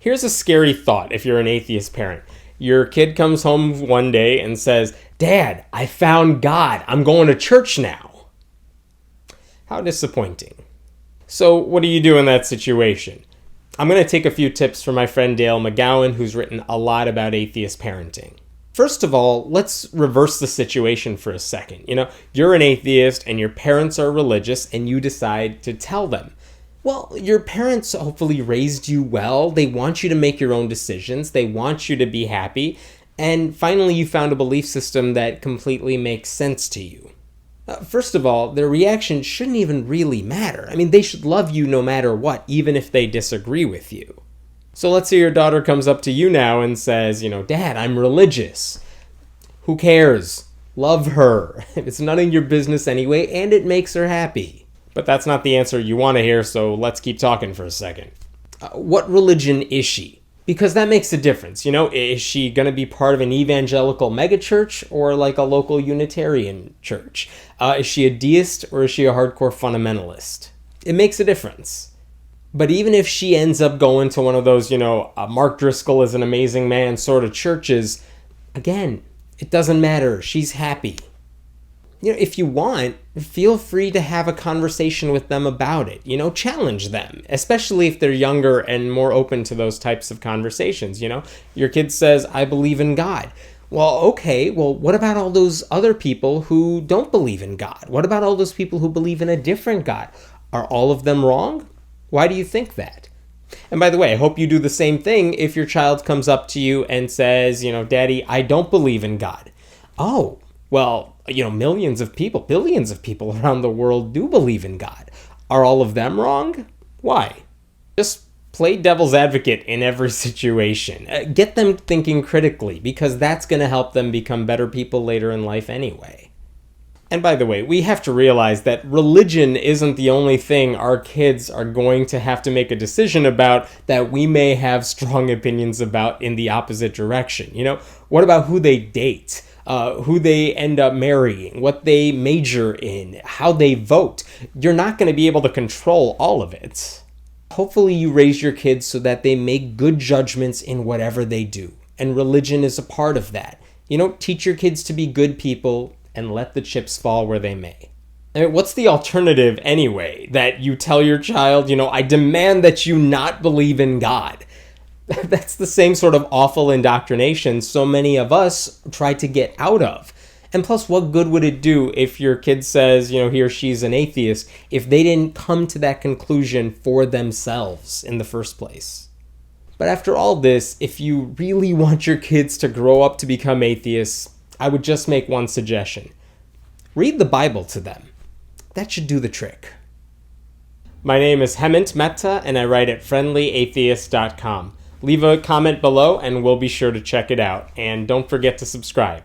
Here's a scary thought if you're an atheist parent. Your kid comes home one day and says, "Dad, I found God. I'm going to church now." How disappointing. So what do you do in that situation? I'm going to take a few tips from my friend Dale McGowan, who's written a lot about atheist parenting. First of all, let's reverse the situation for a second. You're an atheist and your parents are religious and you decide to tell them. Well, your parents hopefully raised you well. They want you to make your own decisions. They want you to be happy. And finally, you found a belief system that completely makes sense to you. First of all, their reaction shouldn't even really matter. They should love you no matter what, even if they disagree with you. So let's say your daughter comes up to you now and says, "Dad, I'm religious." Who cares? Love her. It's none of your business anyway, and it makes her happy. But that's not the answer you want to hear, so let's keep talking for a second. What religion is she? Because that makes a difference. Is she going to be part of an evangelical megachurch or like a local Unitarian church? Is she a deist or is she a hardcore fundamentalist? It makes a difference. But even if she ends up going to one of those, Mark Driscoll is an amazing man sort of churches, again, it doesn't matter. She's happy. If you want, feel free to have a conversation with them about it. Challenge them, especially if they're younger and more open to those types of conversations. Your kid says, "I believe in God." Well, okay, what about all those other people who don't believe in God? What about all those people who believe in a different God? Are all of them wrong? Why do you think that? And by the way, I hope you do the same thing if your child comes up to you and says, "Daddy, I don't believe in God." Oh, well, millions of people, billions of people around the world do believe in God. Are all of them wrong? Why? Just play devil's advocate in every situation. Get them thinking critically, because that's going to help them become better people later in life anyway. And by the way, we have to realize that religion isn't the only thing our kids are going to have to make a decision about that we may have strong opinions about in the opposite direction. What about who they date? Who they end up marrying, what they major in, how they vote? You're not going to be able to control all of it. Hopefully you raise your kids so that they make good judgments in whatever they do. And religion is a part of that. Teach your kids to be good people and let the chips fall where they may. What's the alternative anyway? That you tell your child, "I demand that you not believe in God." That's the same sort of awful indoctrination so many of us try to get out of. And plus, what good would it do if your kid says, he or she's an atheist, if they didn't come to that conclusion for themselves in the first place? But after all this, if you really want your kids to grow up to become atheists, I would just make one suggestion. Read the Bible to them. That should do the trick. My name is Hemant Mehta, and I write at friendlyatheist.com. Leave a comment below and we'll be sure to check it out. And don't forget to subscribe.